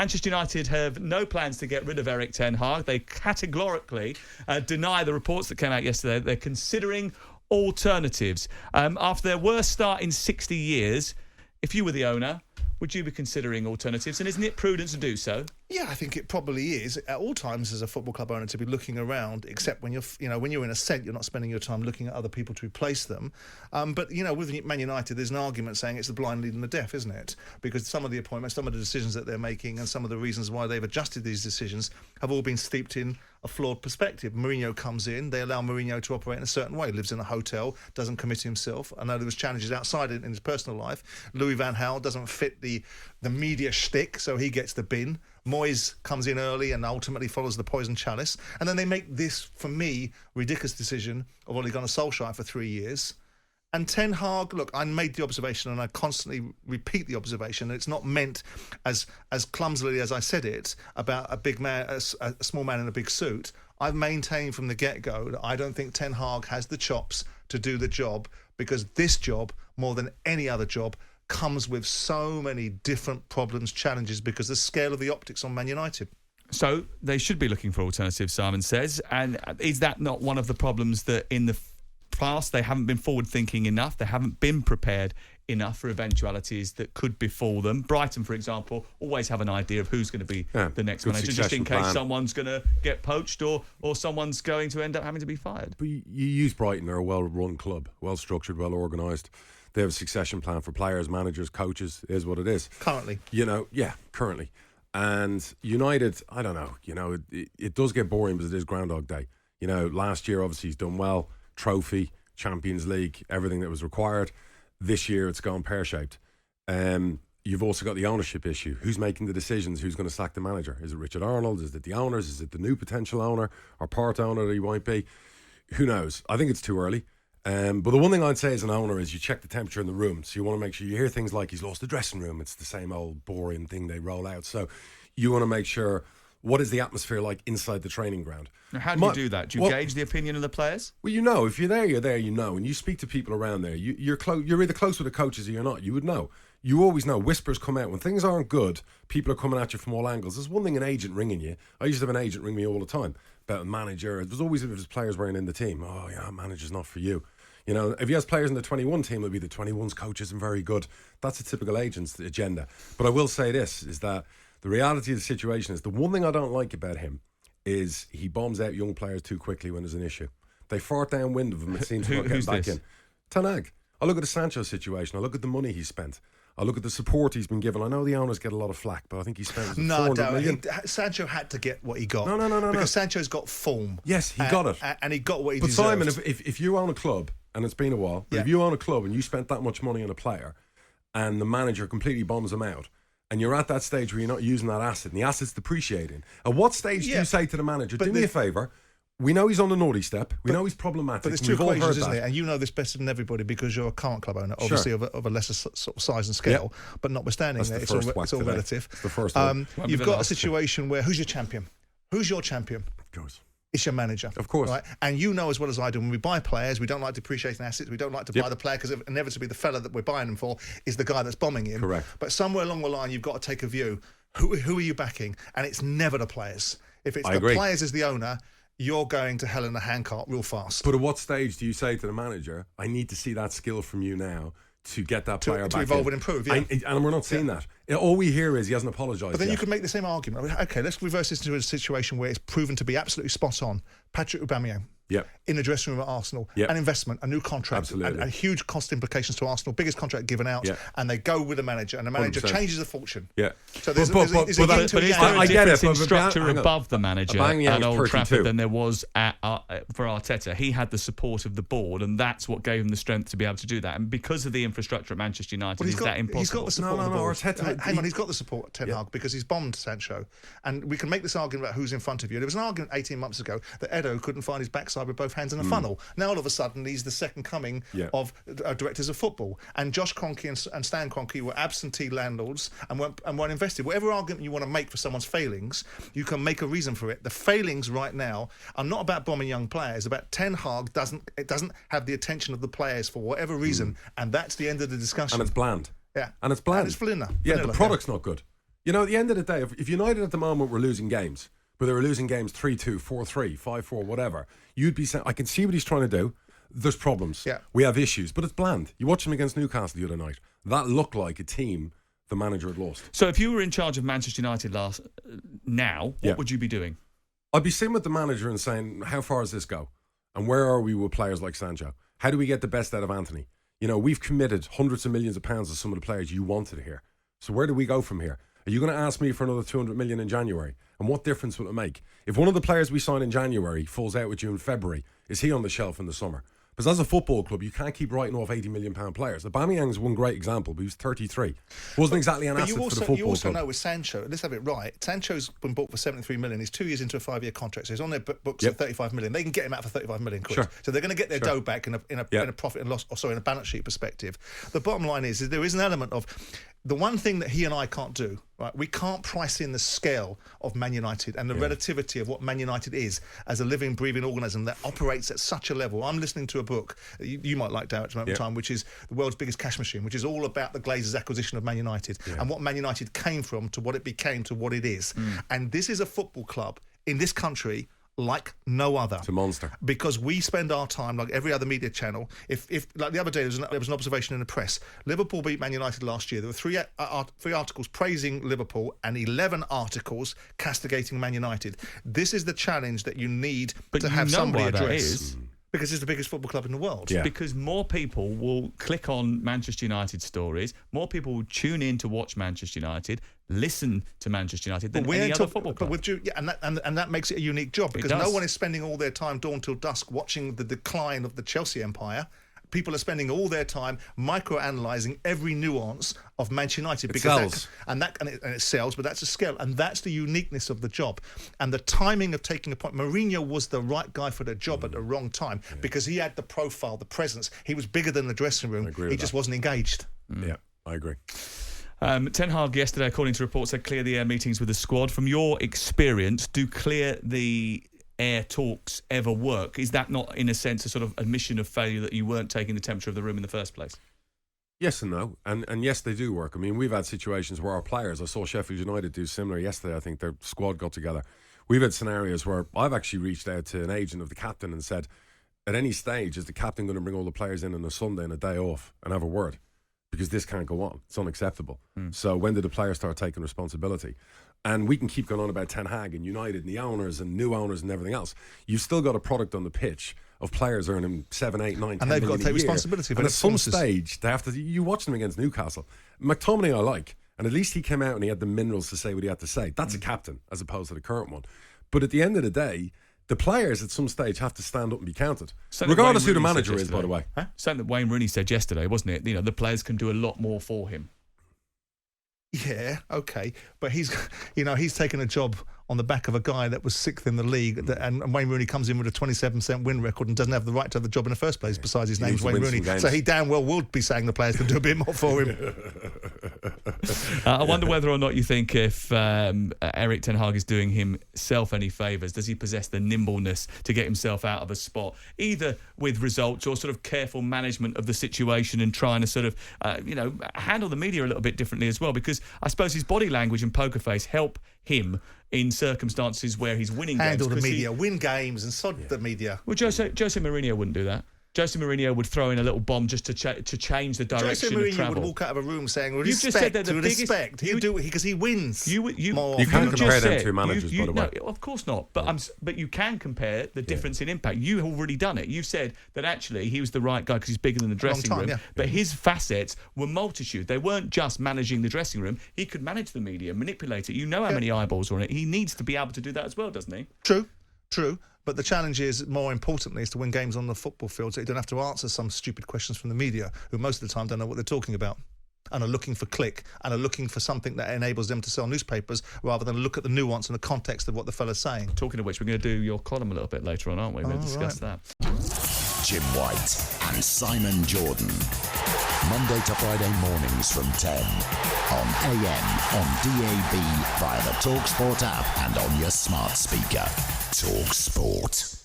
Manchester United have no plans to get rid of Erik ten Hag. They categorically deny the reports that came out yesterday. They're considering alternatives. After their worst start in 60 years, if you were the owner, would you be considering alternatives? And isn't it prudent to do so? Yeah, I think it probably is at all times as a football club owner to be looking around. Except when you're in ascent, you're not spending your time looking at other people to replace them. But with Man United, there's an argument saying it's the blind leading the deaf, isn't it? Because some of the appointments, some of the decisions that they're making, and some of the reasons why they've adjusted these decisions have all been steeped in a flawed perspective. Mourinho comes in, they allow Mourinho to operate in a certain way. Lives in a hotel, doesn't commit himself. I know there was challenges outside in his personal life. Louis van Gaal doesn't fit the media shtick, so he gets the bin. Moyes comes in early and ultimately follows the poison chalice. And then they make this, for me, ridiculous decision of Ole Gunnar Solskjaer for 3 years. And Ten Hag, look, I made the observation and I constantly repeat the observation. And it's not meant as clumsily as I said it about a big man, a small man in a big suit. I've maintained from the get-go that I don't think Ten Hag has the chops to do the job, because this job, more than any other job, comes with so many different problems, challenges, because the scale of the optics on Man United. So they should be looking for alternatives, Simon says. And is that not one of the problems that in the past they haven't been forward-thinking enough? They haven't been prepared enough for eventualities that could befall them. Brighton, for example, always have an idea of who's going to be the next manager, just in case someone's going to get poached or someone's going to end up having to be fired. But you use Brighton, they're a well-run club, well-structured, well-organised. They have a succession plan for players, managers, coaches. It is what it is. Currently. Currently. And United, I don't know. It does get boring because it is Groundhog Day. Last year, obviously, he's done well. Trophy, Champions League, everything that was required. This year, it's gone pear-shaped. You've also got the ownership issue. Who's making the decisions? Who's going to sack the manager? Is it Richard Arnold? Is it the owners? Is it the new potential owner or part owner that he might be? Who knows? I think it's too early. But the one thing I'd say as an owner is you check the temperature in the room. So you want to make sure you hear things like he's lost the dressing room. It's the same old boring thing they roll out. So you want to make sure, what is the atmosphere like inside the training ground? Now, how do you do that? Do you gauge the opinion of the players? Well, if you're there, and you speak to people around there. You're either close with the coaches or you're not. You would know. You always know. Whispers come out. When things aren't good, people are coming at you from all angles. There's one thing, an agent ringing you. I used to have an agent ring me all the time about a manager. There's always, if his players weren't in the team, manager's not for you. If he has players in the 21 team, it'll be the 21's coach isn't very good. That's a typical agent's agenda. But I will say this, is that the reality of the situation is the one thing I don't like about him is he bombs out young players too quickly when there's an issue. They fart downwind of him, it seems, to get back in. Ten Hag. I look at the Sancho situation. I look at the money he spent. I look at the support he's been given. I know the owners get a lot of flack, but I think he spent $400 million. Sancho had to get what he got. No. Because Sancho's got form. Yes, he got it. And he got what he deserved. But Simon, if you own a club, and it's been a while, but if you own a club and you spent that much money on a player and the manager completely bombs him out, and you're at that stage where you're not using that asset and the asset's depreciating, at what stage do you say to the manager, do me a favour, we know he's on the naughty step, we know he's problematic, but there's two equations, isn't it? And you know this better than everybody because you're a current club owner, obviously of a lesser sort of size and scale, but notwithstanding that, it's all relative. It's the first one. You've got a situation where who's your champion? Who's your champion? Of course. It's your manager. Of course. Right? And you know as well as I do, when we buy players, we don't like depreciating assets. We don't like to buy the player because inevitably the fella that we're buying them for is the guy that's bombing him. Correct. But somewhere along the line, you've got to take a view. Who are you backing? And it's never the players. If it's players as the owner, you're going to hell in a handcart real fast. But at what stage do you say to the manager, I need to see that skill from you now to get that player back to evolve and improve, and we're not seeing that. All we hear is he hasn't apologised. But then you could make the same argument. Okay, let's reverse this into a situation where it's proven to be absolutely spot on. Patrick Aubameyang. In the dressing room at Arsenal, an investment, a new contract, and huge cost implications to Arsenal, biggest contract given out, and they go with the manager, and the manager 100%. Changes the fortune. But So is there a difference in structure above the manager at Old Trafford than there was for Arteta? He had the support of the board, and that's what gave him the strength to be able to do that. And because of the infrastructure at Manchester United, is that impossible? He's got the support of the board. Hang on, he's got the support of Ten Hag because he's bombed Sancho. And we can make this argument about who's in front of you. There was an argument 18 months ago that Edo couldn't find his backside with both hands in a funnel. Now all of a sudden he's the second coming of directors of football, and Josh Kroenke and Stan Kroenke were absentee landlords and weren't invested. Whatever argument you want to make for someone's failings, you can make a reason for it. The failings right now are not about bombing young players. About Ten Hag doesn't have the attention of the players for whatever reason, and that's the end of the discussion. And it's bland. Yeah, and it's bland. And it's vanilla. The product's not good. You know, at the end of the day, if United at the moment were losing games, but they were losing games 3-2, 4-3, 5-4, whatever, you'd be saying, I can see what he's trying to do. There's problems. Yeah. We have issues, but it's bland. You watch him against Newcastle the other night. That looked like a team the manager had lost. So if you were in charge of Manchester United what would you be doing? I'd be sitting with the manager and saying, how far does this go? And where are we with players like Sancho? How do we get the best out of Anthony? You know, we've committed hundreds of millions of pounds to some of the players you wanted here. So where do we go from here? Are you going to ask me for another 200 million in January? And what difference will it make? If one of the players we sign in January falls out with you in February, is he on the shelf in the summer? Because as a football club, you can't keep writing off £80 million players. Aubameyang's one great example, but he was 33. Wasn't exactly an asset for the football club. You also know with Sancho, let's have it right, Sancho's been bought for 73 million. He's 2 years into a 5-year contract, so he's on their books at 35 million. They can get him out for 35 million quid. Sure. So they're going to get their dough back in a profit and loss, in a balance sheet perspective. The bottom line is there is an element of the one thing that he and I can't do, right? We can't price in the scale of Man United and the relativity of what Man United is as a living, breathing organism that operates at such a level. I'm listening to a book you might like, Darragh, at the moment in time, which is The World's Biggest Cash Machine, which is all about the Glazers' acquisition of Man United and what Man United came from to what it became to what it is. And this is a football club in this country like no other. It's a monster. Because we spend our time, like every other media channel, if like the other day there was an observation in the press, Liverpool beat Man United last year. There were three articles praising Liverpool and 11 articles castigating Man United. This is the challenge that you need to have somebody address. Because it's the biggest football club in the world. Yeah. Because more people will click on Manchester United stories, more people will tune in to watch Manchester United, listen to Manchester United than any other football club. And that makes it a unique job because no one is spending all their time dawn till dusk watching the decline of the Chelsea empire. People are spending all their time micro-analysing every nuance of Manchester United because it sells, but that's a scale, and that's the uniqueness of the job and the timing of taking a point. Mourinho was the right guy for the job at the wrong time because he had the profile, the presence. He was bigger than the dressing room. He just wasn't engaged. Yeah, I agree. Ten Hag yesterday, according to reports, said clear the air meetings with the squad. From your experience, do clear the air talks ever work? Is that not, in a sense, a sort of admission of failure that you weren't taking the temperature of the room in the first place? Yes and no. And yes, they do work. I mean, we've had situations where our players, I saw Sheffield United do similar yesterday. I think their squad got together. We've had scenarios where I've actually reached out to an agent of the captain and said, at any stage, is the captain going to bring all the players in on a Sunday and a day off and have a word? Because this can't go on. It's unacceptable. So when did the players start taking responsibility? And we can keep going on about Ten Hag and United and the owners and new owners and everything else. You've still got a product on the pitch of players earning 7, 8, 9, 10 and they've got to take year. responsibility for and it. at some stage, they have to. You watch them against Newcastle. McTominay, I like. And at least he came out and he had the minerals to say what he had to say. That's a captain as opposed to the current one. But at the end of the day, the players at some stage have to stand up and be counted. Regardless who the manager is, by the way. Something that Wayne Rooney said yesterday, wasn't it? You know, the players can do a lot more for him. Yeah, okay, but he's taken a job on the back of a guy that was 6th in the league, and Wayne Rooney comes in with a 27% win record and doesn't have the right to have the job in the first place. Besides, his name's Wayne Rooney, so he damn well would be saying the players can do a bit more for him. I wonder whether or not you think if Erik Ten Hag is doing himself any favours, does he possess the nimbleness to get himself out of a spot, either with results or sort of careful management of the situation and trying to sort of, handle the media a little bit differently as well? Because I suppose his body language and poker face help him in circumstances where he's winning games. Handle the media, win games and sod the media. Well, Jose Mourinho wouldn't do that. Jose Mourinho would throw in a little bomb just to change the direction of travel. Jose Mourinho would walk out of a room saying, respect. He'll do it because he wins. You can't compare them two managers, by the way. No, of course not. But you can compare the difference in impact. You've already done it. You've said that actually he was the right guy because he's bigger than the dressing room. Yeah. But his facets were multitude. They weren't just managing the dressing room. He could manage the media, manipulate it. You know how many eyeballs are on it. He needs to be able to do that as well, doesn't he? True. But the challenge is, more importantly, is to win games on the football field so you don't have to answer some stupid questions from the media, who most of the time don't know what they're talking about and are looking for click and are looking for something that enables them to sell newspapers rather than look at the nuance and the context of what the fella's saying. Talking of which, we're going to do your column a little bit later on, aren't we? We're going to discuss that. Jim White and Simon Jordan. Monday to Friday mornings from 10 on AM, on DAB, via the TalkSPORT app and on your smart speaker. TalkSPORT.